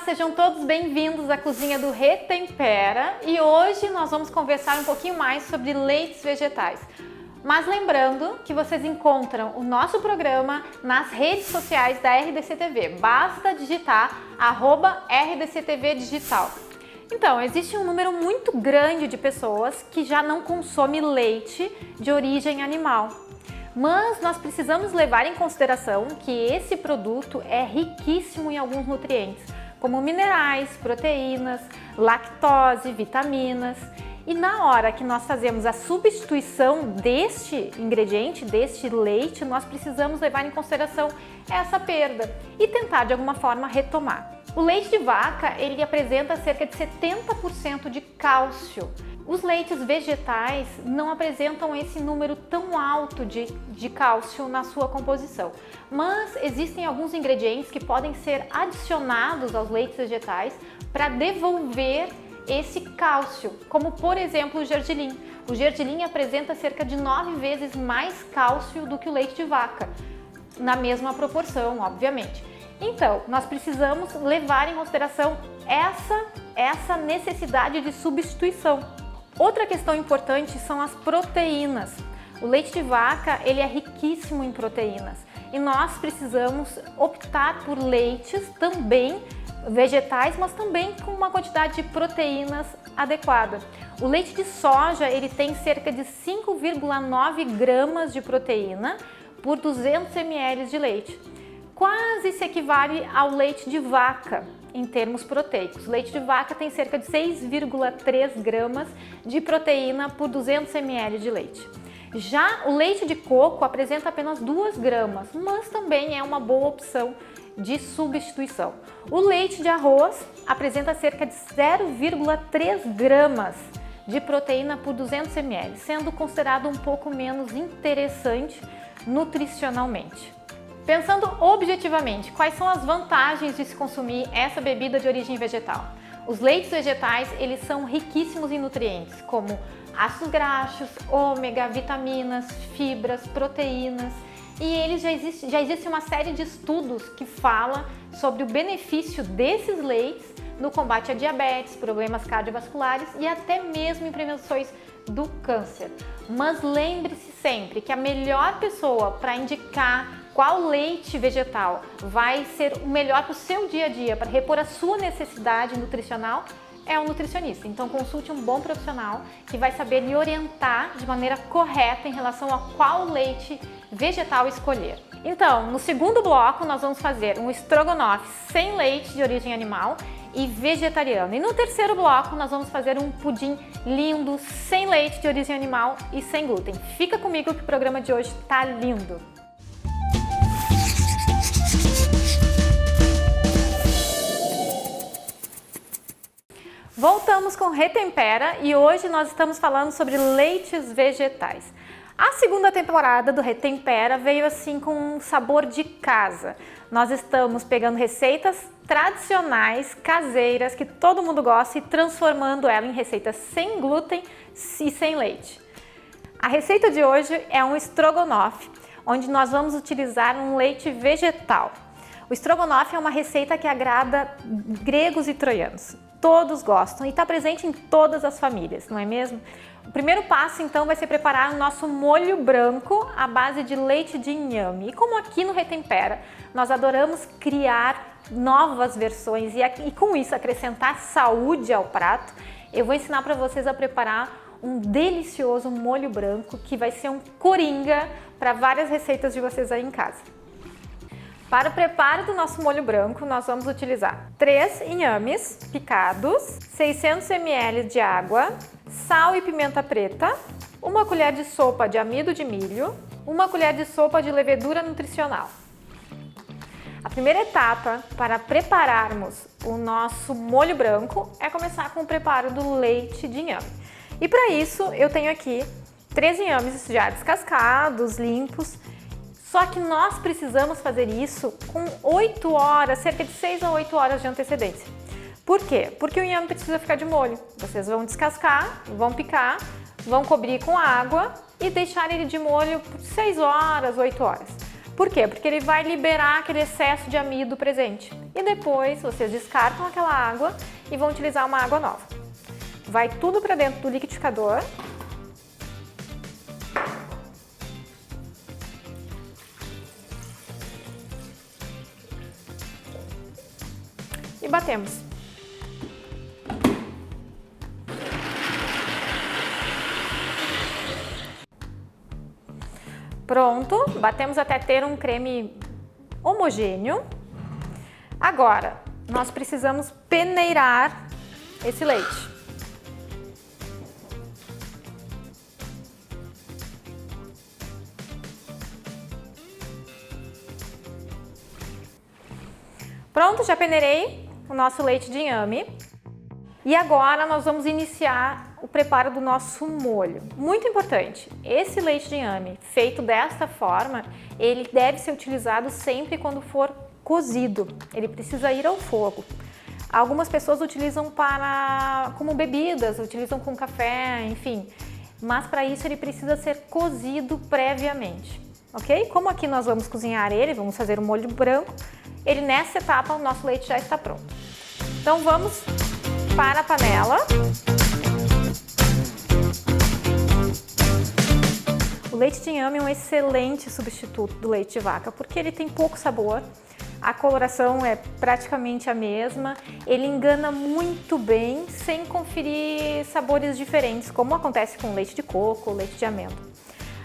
sejam todos bem-vindos à cozinha do Retempera e hoje nós vamos conversar um pouquinho mais sobre leites vegetais. Mas lembrando que vocês encontram o nosso programa nas redes sociais da RDC TV, basta digitar @RDCTV Digital. Então, existe um número muito grande de pessoas que já não consomem leite de origem animal. Mas nós precisamos levar em consideração que esse produto é riquíssimo em alguns nutrientes, como minerais, proteínas, lactose, vitaminas. E na hora que nós fazemos a substituição deste ingrediente, deste leite, nós precisamos levar em consideração essa perda e tentar de alguma forma retomar. O leite de vaca, ele apresenta cerca de 70% de cálcio. Os leites vegetais não apresentam esse número tão alto de cálcio na sua composição, mas existem alguns ingredientes que podem ser adicionados aos leites vegetais para devolver esse cálcio, como por exemplo o gergelim. O gergelim apresenta cerca de 9 vezes mais cálcio do que o leite de vaca, na mesma proporção, obviamente. Então, nós precisamos levar em consideração essa necessidade de substituição. Outra questão importante são as proteínas. O leite de vaca, ele é riquíssimo em proteínas e nós precisamos optar por leites também vegetais, mas também com uma quantidade de proteínas adequada. O leite de soja, ele tem cerca de 5,9 gramas de proteína por 200 ml de leite. Quase se equivale ao leite de vaca em termos proteicos. O leite de vaca tem cerca de 6,3 gramas de proteína por 200 ml de leite. Já o leite de coco apresenta apenas 2 gramas, mas também é uma boa opção de substituição. O leite de arroz apresenta cerca de 0,3 gramas de proteína por 200 ml, sendo considerado um pouco menos interessante nutricionalmente. Pensando objetivamente, quais são as vantagens de se consumir essa bebida de origem vegetal? Os leites vegetais, eles são riquíssimos em nutrientes, como ácidos graxos, ômega, vitaminas, fibras, proteínas. E já existe uma série de estudos que fala sobre o benefício desses leites no combate a diabetes, problemas cardiovasculares e até mesmo em prevenções do câncer. Mas lembre-se sempre que a melhor pessoa para indicar qual leite vegetal vai ser o melhor para o seu dia a dia, para repor a sua necessidade nutricional, é um nutricionista. Então consulte um bom profissional que vai saber lhe orientar de maneira correta em relação a qual leite vegetal escolher. Então, no segundo bloco nós vamos fazer um estrogonofe sem leite de origem animal e vegetariano. E no terceiro bloco nós vamos fazer um pudim lindo, sem leite de origem animal e sem glúten. Fica comigo que o programa de hoje tá lindo! Voltamos com Retempera e hoje nós estamos falando sobre leites vegetais. A segunda temporada do Retempera veio assim com um sabor de casa. Nós estamos pegando receitas tradicionais, caseiras, que todo mundo gosta e transformando ela em receitas sem glúten e sem leite. A receita de hoje é um estrogonofe, onde nós vamos utilizar um leite vegetal. O estrogonofe é uma receita que agrada gregos e troianos. Todos gostam e está presente em todas as famílias, não é mesmo? O primeiro passo então vai ser preparar o nosso molho branco à base de leite de inhame. E como aqui no Retempera nós adoramos criar novas versões e com isso acrescentar saúde ao prato, eu vou ensinar para vocês a preparar um delicioso molho branco que vai ser um coringa para várias receitas de vocês aí em casa. Para o preparo do nosso molho branco, nós vamos utilizar 3 inhames picados, 600 ml de água, sal e pimenta preta, 1 colher de sopa de amido de milho, 1 colher de sopa de levedura nutricional. A primeira etapa para prepararmos o nosso molho branco é começar com o preparo do leite de inhame. E para isso eu tenho aqui 3 inhames já descascados, limpos. Só que nós precisamos fazer isso com 8 horas, cerca de 6 a 8 horas de antecedência. Por quê? Porque o inhame precisa ficar de molho. Vocês vão descascar, vão picar, vão cobrir com água e deixar ele de molho por 6 horas, 8 horas. Por quê? Porque ele vai liberar aquele excesso de amido presente. E depois vocês descartam aquela água e vão utilizar uma água nova. Vai tudo para dentro do liquidificador. E batemos. Pronto, batemos até ter um creme homogêneo. Agora, nós precisamos peneirar esse leite. Pronto, já peneirei o nosso leite de inhame. E agora nós vamos iniciar o preparo do nosso molho. Muito importante, esse leite de inhame feito desta forma, ele deve ser utilizado sempre quando for cozido. Ele precisa ir ao fogo. Algumas pessoas utilizam como bebidas, utilizam com café, enfim. Mas para isso ele precisa ser cozido previamente, ok? Como aqui nós vamos cozinhar ele, vamos fazer um molho branco, nessa etapa o nosso leite já está pronto. Então vamos para a panela. O leite de inhame é um excelente substituto do leite de vaca, porque ele tem pouco sabor, a coloração é praticamente a mesma, ele engana muito bem sem conferir sabores diferentes, como acontece com leite de coco, leite de amêndoa.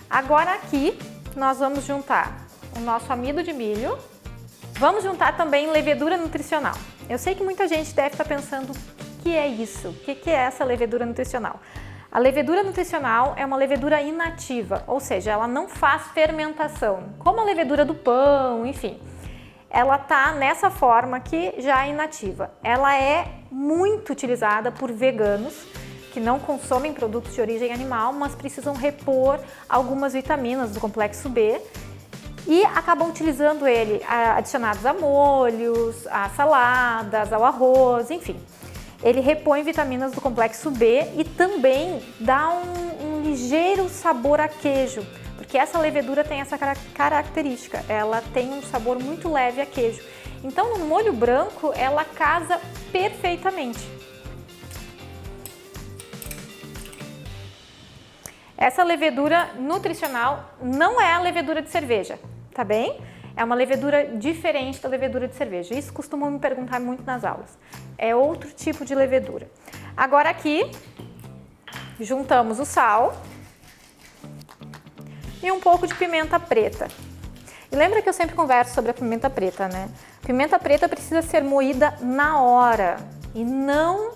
Agora aqui nós vamos juntar o nosso amido de milho, vamos juntar também levedura nutricional. Eu sei que muita gente deve estar pensando, o que é isso? O que é essa levedura nutricional? A levedura nutricional é uma levedura inativa, ou seja, ela não faz fermentação, como a levedura do pão, enfim. Ela está nessa forma aqui já inativa. Ela é muito utilizada por veganos que não consomem produtos de origem animal, mas precisam repor algumas vitaminas do complexo B e acabam utilizando ele adicionados a molhos, a saladas, ao arroz, enfim. Ele repõe vitaminas do complexo B e também dá um ligeiro sabor a queijo, porque essa levedura tem essa característica, ela tem um sabor muito leve a queijo. Então no molho branco ela casa perfeitamente. Essa levedura nutricional não é a levedura de cerveja, tá bem? É uma levedura diferente da levedura de cerveja. Isso costumam me perguntar muito nas aulas. É outro tipo de levedura. Agora aqui, juntamos o sal e um pouco de pimenta preta. E lembra que eu sempre converso sobre a pimenta preta, né? Pimenta preta precisa ser moída na hora e não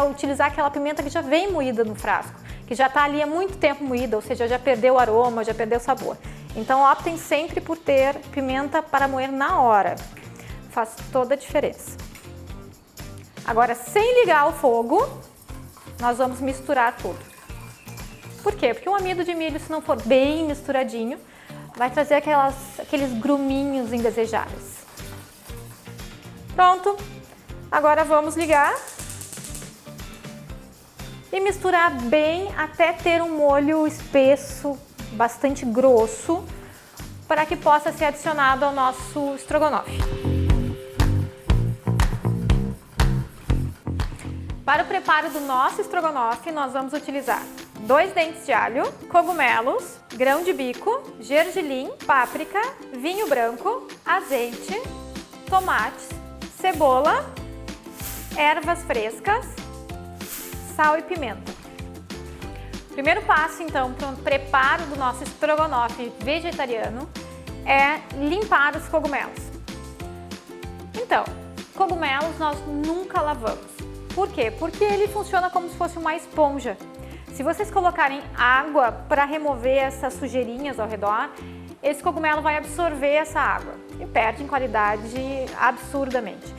utilizar aquela pimenta que já vem moída no frasco, que já está ali há muito tempo moída, ou seja, já perdeu o aroma, já perdeu o sabor. Então optem sempre por ter pimenta para moer na hora, faz toda a diferença. Agora, sem ligar o fogo, nós vamos misturar tudo. Por quê? Porque o amido de milho, se não for bem misturadinho, vai trazer aqueles gruminhos indesejáveis. Pronto, agora vamos ligar e misturar bem até ter um molho espesso, bastante grosso, para que possa ser adicionado ao nosso estrogonofe. Para o preparo do nosso estrogonofe, nós vamos utilizar 2 dentes de alho, cogumelos, grão de bico, gergelim, páprica, vinho branco, azeite, tomates, cebola, ervas frescas, sal e pimenta. O primeiro passo, então, para o preparo do nosso estrogonofe vegetariano é limpar os cogumelos. Então, cogumelos nós nunca lavamos. Por quê? Porque ele funciona como se fosse uma esponja. Se vocês colocarem água para remover essas sujeirinhas ao redor, esse cogumelo vai absorver essa água e perde em qualidade absurdamente.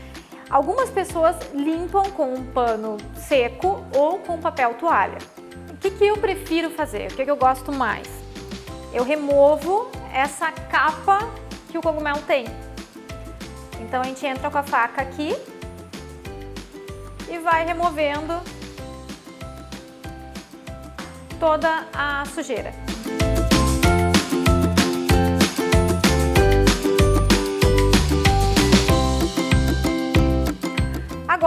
Algumas pessoas limpam com um pano seco ou com papel toalha. O que eu prefiro fazer? O que eu gosto mais? Eu removo essa capa que o cogumelo tem. Então a gente entra com a faca aqui e vai removendo toda a sujeira.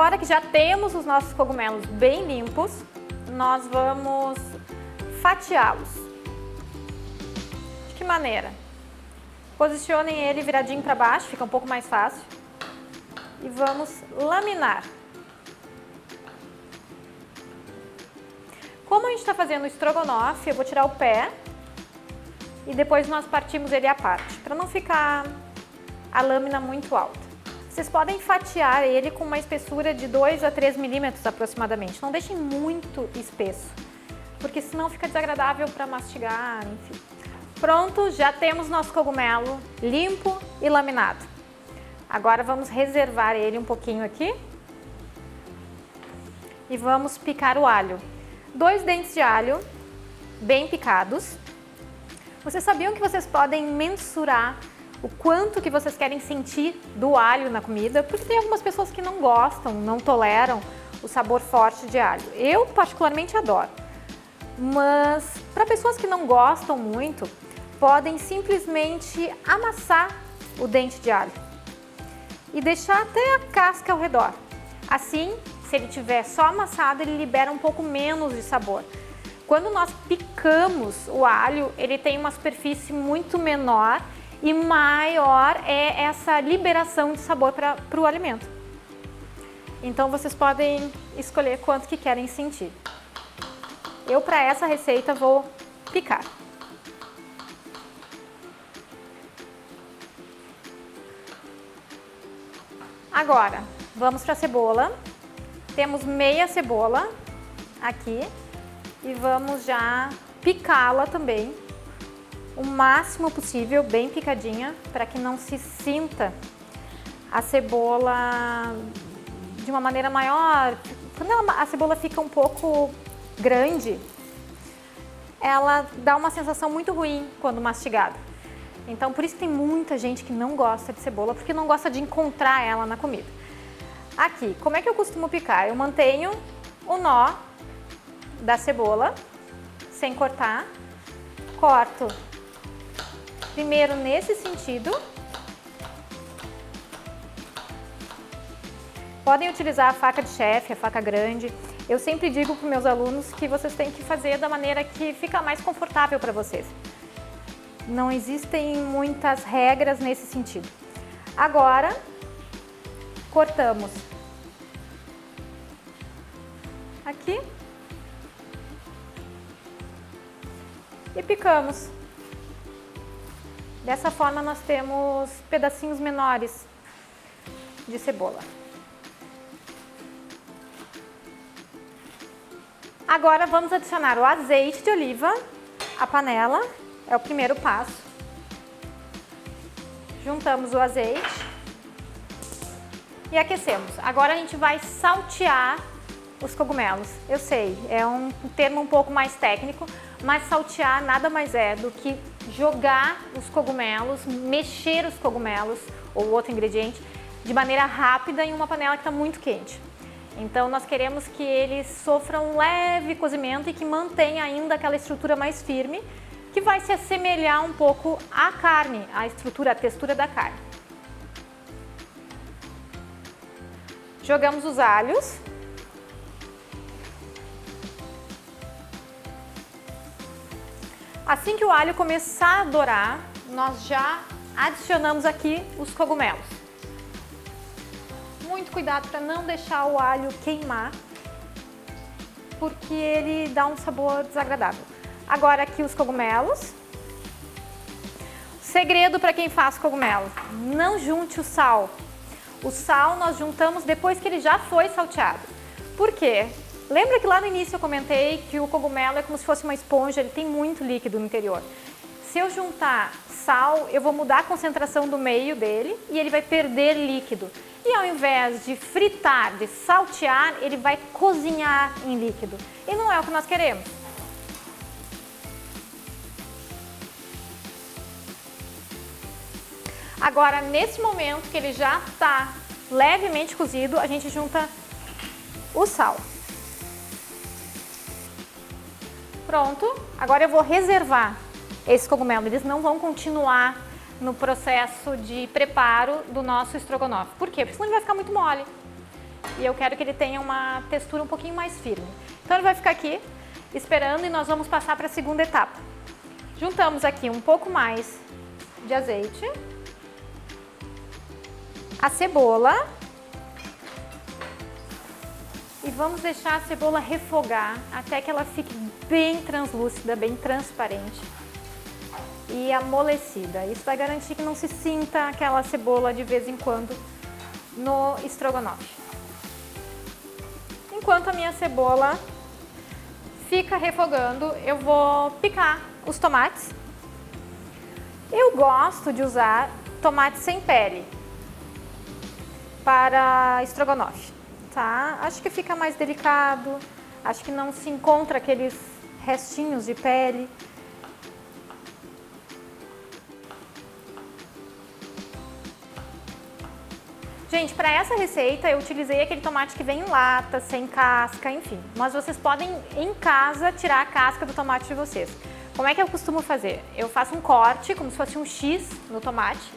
Agora que já temos os nossos cogumelos bem limpos, nós vamos fatiá-los. De que maneira? Posicionem ele viradinho para baixo, fica um pouco mais fácil. E vamos laminar. Como a gente está fazendo o estrogonofe, eu vou tirar o pé e depois nós partimos ele à parte, para não ficar a lâmina muito alta. Vocês podem fatiar ele com uma espessura de 2 a 3 milímetros aproximadamente. Não deixem muito espesso, porque senão fica desagradável para mastigar, enfim. Pronto, já temos nosso cogumelo limpo e laminado. Agora vamos reservar ele um pouquinho aqui e vamos picar o alho. 2 dentes de alho bem picados. Vocês sabiam que vocês podem mensurar o quanto que vocês querem sentir do alho na comida? Porque tem algumas pessoas que não gostam, não toleram o sabor forte de alho. Eu particularmente adoro. Mas para pessoas que não gostam muito, podem simplesmente amassar o dente de alho e deixar até a casca ao redor. Assim, se ele tiver só amassado, ele libera um pouco menos de sabor. Quando nós picamos o alho, ele tem uma superfície muito menor e maior é essa liberação de sabor para o alimento. Então vocês podem escolher quanto que querem sentir. Eu, para essa receita, vou picar. Agora, vamos para a cebola. Temos meia cebola aqui e vamos já picá-la também o máximo possível, bem picadinha, para que não se sinta a cebola de uma maneira maior. Quando a cebola fica um pouco grande, ela dá uma sensação muito ruim quando mastigada. Então, por isso tem muita gente que não gosta de cebola, porque não gosta de encontrar ela na comida. Aqui, como é que eu costumo picar? Eu mantenho o nó da cebola, sem cortar. Corto primeiro nesse sentido. Podem utilizar a faca de chefe, a faca grande. Eu sempre digo para os meus alunos que vocês têm que fazer da maneira que fica mais confortável para vocês. Não existem muitas regras nesse sentido. Agora, cortamos aqui e picamos. Dessa forma nós temos pedacinhos menores de cebola. Agora vamos adicionar o azeite de oliva à panela, é o primeiro passo. Juntamos o azeite e aquecemos. Agora a gente vai saltear os cogumelos. Eu sei, é um termo um pouco mais técnico, mas saltear nada mais é do que jogar os cogumelos, mexer os cogumelos ou outro ingrediente de maneira rápida em uma panela que está muito quente. Então nós queremos que eles sofram um leve cozimento e que mantenha ainda aquela estrutura mais firme, que vai se assemelhar um pouco à carne, à estrutura, à textura da carne. Jogamos os alhos. Assim que o alho começar a dourar, nós já adicionamos aqui os cogumelos. Muito cuidado para não deixar o alho queimar, porque ele dá um sabor desagradável. Agora aqui os cogumelos. Segredo para quem faz cogumelo: não junte o sal. O sal nós juntamos depois que ele já foi salteado. Por quê? Lembra que lá no início eu comentei que o cogumelo é como se fosse uma esponja, ele tem muito líquido no interior. Se eu juntar sal, eu vou mudar a concentração do meio dele e ele vai perder líquido. E ao invés de fritar, de saltear, ele vai cozinhar em líquido. E não é o que nós queremos. Agora, nesse momento que ele já está levemente cozido, a gente junta o sal. Pronto, agora eu vou reservar esse cogumelo, eles não vão continuar no processo de preparo do nosso estrogonofe. Por quê? Porque senão ele vai ficar muito mole. e eu quero que ele tenha uma textura um pouquinho mais firme. Então ele vai ficar aqui esperando e nós vamos passar para a segunda etapa. Juntamos aqui um pouco mais de azeite, a cebola e vamos deixar a cebola refogar até que ela fique bem translúcida, bem transparente e amolecida. Isso vai garantir que não se sinta aquela cebola de vez em quando no estrogonofe. Enquanto a minha cebola fica refogando, eu vou picar os tomates. Eu gosto de usar tomate sem pele para estrogonofe, tá? Acho que fica mais delicado, acho que não se encontra aqueles restinhos de pele. Gente, para essa receita eu utilizei aquele tomate que vem em lata, sem casca, enfim. Mas vocês podem, em casa, tirar a casca do tomate de vocês. Como é que eu costumo fazer? Eu faço um corte, como se fosse um X no tomate,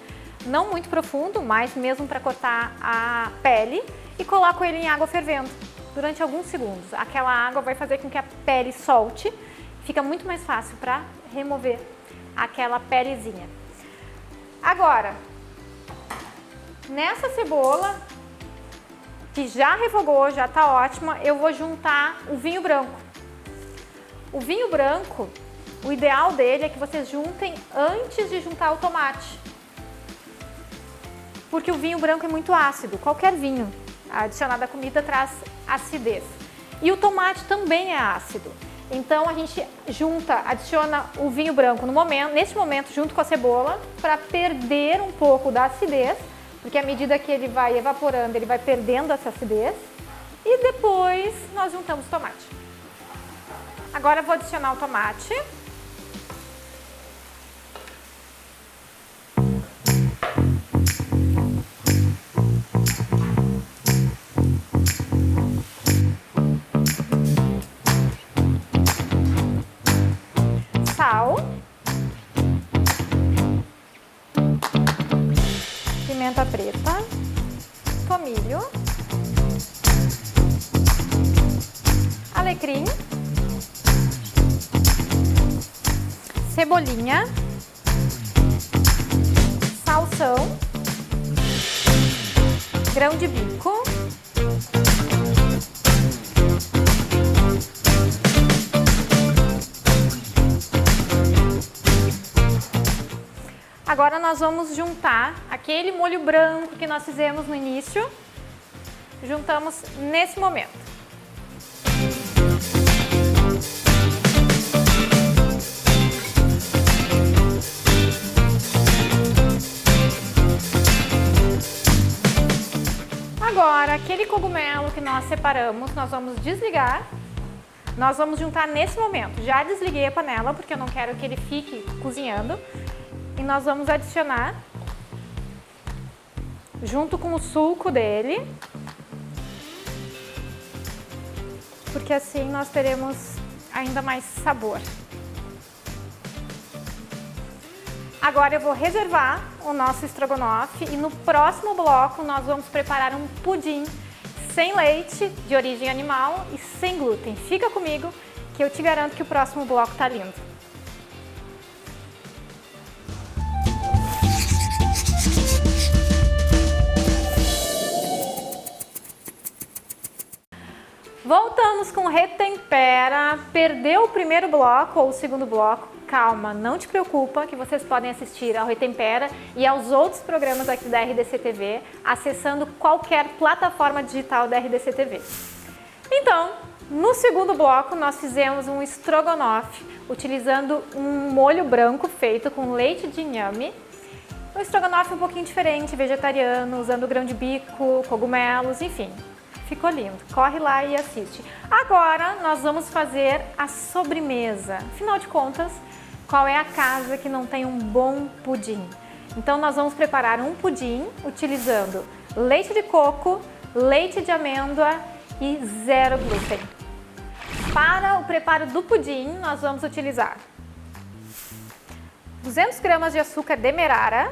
não muito profundo, mas mesmo para cortar a pele, e coloco ele em água fervendo durante alguns segundos. Aquela água vai fazer com que a pele solte, fica muito mais fácil para remover aquela pelezinha. Agora, nessa cebola, que já refogou, já tá ótima, eu vou juntar o vinho branco. O vinho branco, o ideal dele é que vocês juntem antes de juntar o tomate. Porque o vinho branco é muito ácido, qualquer vinho adicionado à comida traz acidez. E o tomate também é ácido. Então a gente adiciona o vinho branco neste momento junto com a cebola para perder um pouco da acidez. Porque à medida que ele vai evaporando, ele vai perdendo essa acidez. E depois nós juntamos o tomate. Agora eu vou adicionar o tomate. Sal. Pimenta preta, tomilho, alecrim, cebolinha, salsão, grão de bico, agora nós vamos juntar aquele molho branco que nós fizemos no início, juntamos nesse momento. Agora, aquele cogumelo que nós separamos, nós vamos desligar. Nós vamos juntar nesse momento. Já desliguei a panela, porque eu não quero que ele fique cozinhando. E nós vamos adicionar junto com o suco dele, porque assim nós teremos ainda mais sabor. Agora eu vou reservar o nosso estrogonofe e no próximo bloco nós vamos preparar um pudim sem leite, de origem animal e sem glúten. Fica comigo que eu te garanto que o próximo bloco tá lindo. Voltamos com Retempera. Perdeu o primeiro bloco ou o segundo bloco? Calma, não te preocupa que vocês podem assistir ao Retempera e aos outros programas aqui da RDC TV acessando qualquer plataforma digital da RDC TV. Então, no segundo bloco nós fizemos um estrogonofe utilizando um molho branco feito com leite de inhame. Um estrogonofe um pouquinho diferente, vegetariano, usando grão de bico, cogumelos, enfim. Ficou lindo. Corre lá e assiste. Agora nós vamos fazer a sobremesa. Afinal de contas, qual é a casa que não tem um bom pudim? Então nós vamos preparar um pudim utilizando leite de coco, leite de amêndoa e zero glúten. Para o preparo do pudim, nós vamos utilizar 200 gramas de açúcar demerara,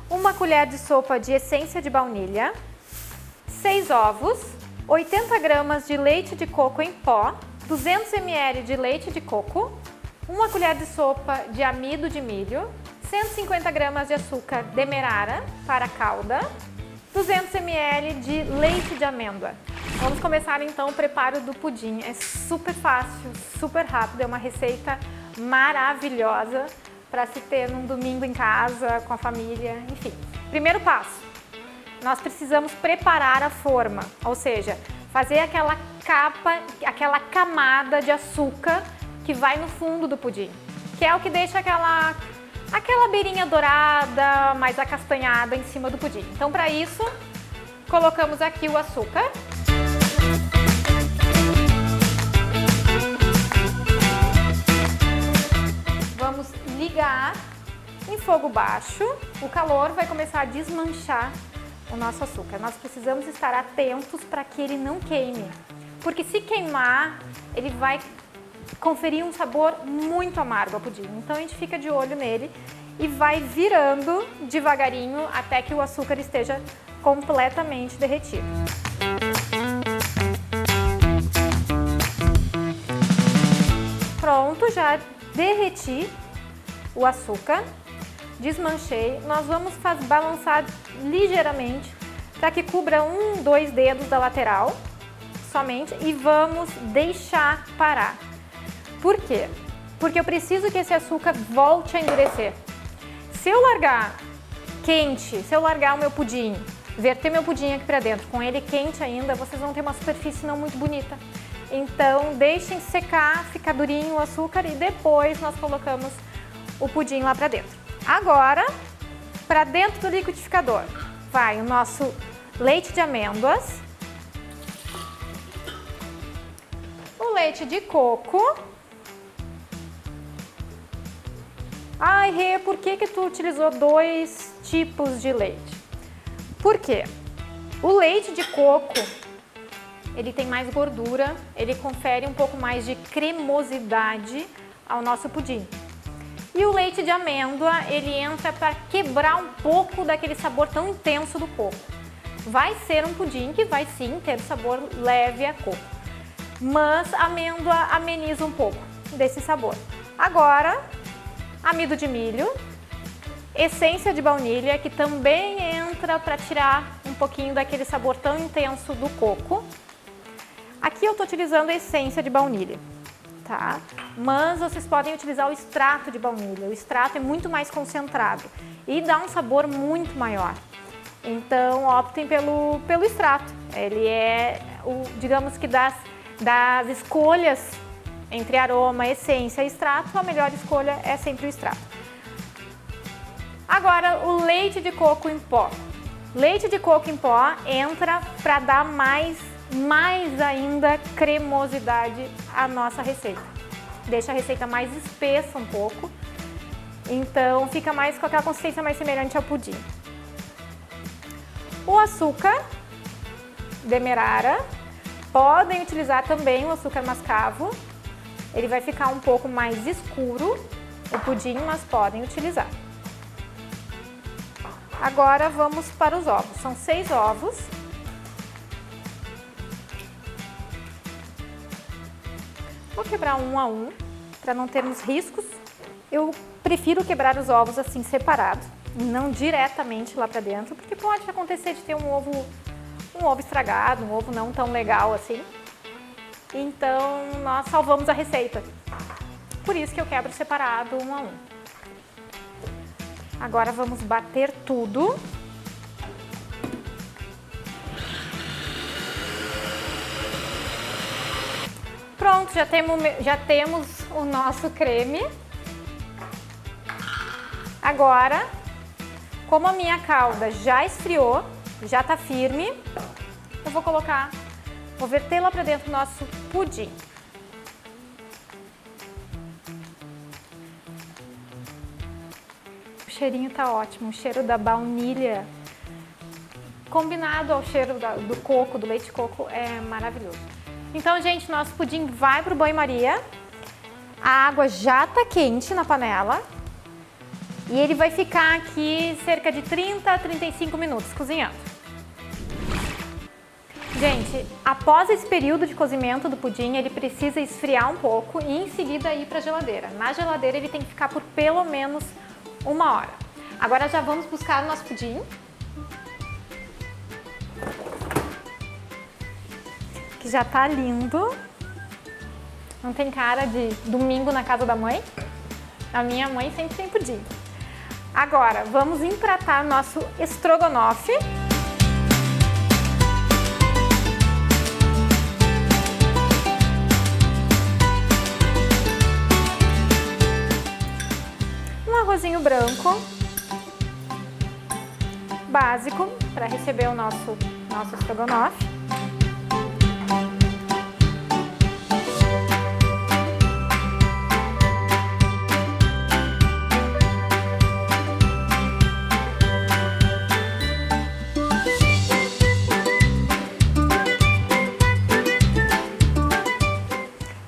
uma colher de sopa de essência de baunilha, 6 ovos, 80 gramas de leite de coco em pó, 200 ml de leite de coco, 1 colher de sopa de amido de milho, 150 gramas de açúcar demerara para a calda, 200 ml de leite de amêndoa. Vamos começar então o preparo do pudim. É super fácil, super rápido, é uma receita maravilhosa para se ter num domingo em casa, com a família, enfim. Primeiro passo, nós precisamos preparar a forma, ou seja, fazer aquela capa, aquela camada de açúcar que vai no fundo do pudim, que é o que deixa aquela beirinha dourada, mais acastanhada em cima do pudim. Então, para isso, colocamos aqui o açúcar. Vamos ligar em fogo baixo. O calor vai começar a desmanchar o nosso açúcar. Nós precisamos estar atentos para que ele não queime, porque se queimar, ele vai conferir um sabor muito amargo ao pudim. Então a gente fica de olho nele e vai virando devagarinho até que o açúcar esteja completamente derretido. Pronto, já derreti o açúcar, desmanchei. Nós vamos balançar ligeiramente para que cubra 1, 2 dedos da lateral somente e vamos deixar parar. Por quê? Porque eu preciso que esse açúcar volte a endurecer. Se eu largar quente, se eu largar o meu pudim, verter meu pudim aqui para dentro, com ele quente ainda, vocês vão ter uma superfície não muito bonita. Então, deixem secar, ficar durinho o açúcar e depois nós colocamos o pudim lá para dentro. Agora, para dentro do liquidificador, vai o nosso leite de amêndoas, o leite de coco. Ai, Rê, por que tu utilizou 2 tipos de leite? Por quê? O leite de coco, ele tem mais gordura, ele confere um pouco mais de cremosidade ao nosso pudim. E o leite de amêndoa, ele entra para quebrar um pouco daquele sabor tão intenso do coco. Vai ser um pudim que vai sim ter sabor leve a coco, mas a amêndoa ameniza um pouco desse sabor. Agora, amido de milho, essência de baunilha, que também entra para tirar um pouquinho daquele sabor tão intenso do coco. Aqui eu estou utilizando a essência de baunilha, tá? Mas vocês podem utilizar o extrato de baunilha. O extrato é muito mais concentrado e dá um sabor muito maior. Então optem pelo extrato. Ele é, digamos que das escolhas entre aroma, essência e extrato, a melhor escolha é sempre o extrato. Agora, o leite de coco em pó. Leite de coco em pó entra para dar mais ainda cremosidade à nossa receita. Deixa a receita mais espessa um pouco, então fica mais com aquela consistência mais semelhante ao pudim. O açúcar demerara, podem utilizar também o açúcar mascavo. Ele vai ficar um pouco mais escuro, o pudim, mas podem utilizar. Agora vamos para os ovos. São 6 ovos. Vou quebrar um a um, para não termos riscos. Eu prefiro quebrar os ovos assim separados, não diretamente lá para dentro, porque pode acontecer de ter um ovo estragado, um ovo não tão legal assim. Então, nós salvamos a receita. Por isso que eu quebro separado um a um. Agora vamos bater tudo. Pronto, já temos o nosso creme. Agora, como a minha calda já esfriou, já tá firme, eu vou verter lá para dentro do nosso pudim. O cheirinho tá ótimo, o cheiro da baunilha combinado ao cheiro do coco, do leite de coco, é maravilhoso. Então, gente, nosso pudim vai pro banho-maria. A água já tá quente na panela. E ele vai ficar aqui cerca de 30 a 35 minutos cozinhando. Gente, após esse período de cozimento do pudim, ele precisa esfriar um pouco e em seguida ir para a geladeira. Na geladeira ele tem que ficar por pelo menos 1 hora. Agora já vamos buscar o nosso pudim. Que já tá lindo. Não tem cara de domingo na casa da mãe? A minha mãe sempre tem pudim. Agora, vamos empratar nosso estrogonofe. Um arrozinho branco, básico, para receber o nosso estrogonofe.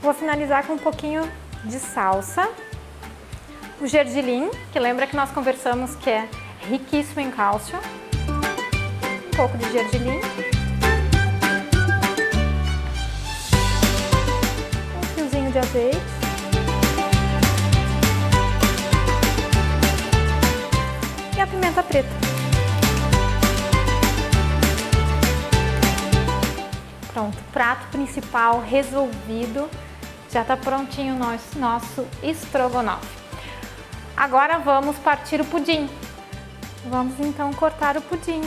Vou finalizar com um pouquinho de salsa. O gergelim, que lembra que nós conversamos que é riquíssimo em cálcio. Um pouco de gergelim. Um fiozinho de azeite. E a pimenta preta. Pronto, prato principal resolvido. Já está prontinho o nosso estrogonofe. Agora vamos partir o pudim. Vamos então cortar o pudim.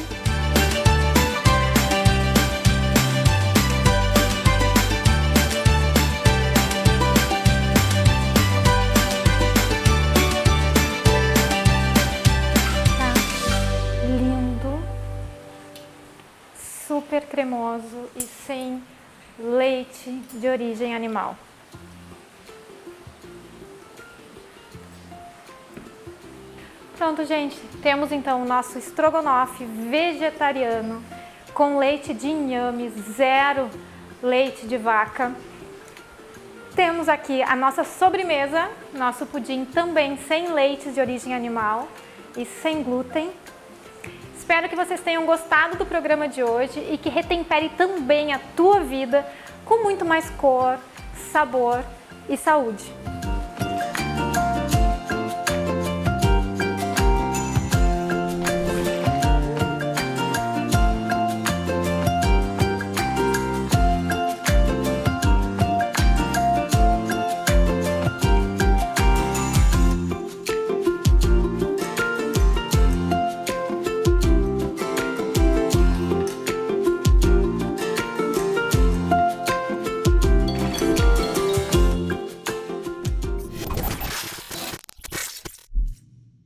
Tá lindo, super cremoso e sem leite de origem animal. Pronto, gente, temos então o nosso estrogonofe vegetariano com leite de inhame, 0 leite de vaca. Temos aqui a nossa sobremesa, nosso pudim também sem leite de origem animal e sem glúten. Espero que vocês tenham gostado do programa de hoje e que retempere também a tua vida com muito mais cor, sabor e saúde.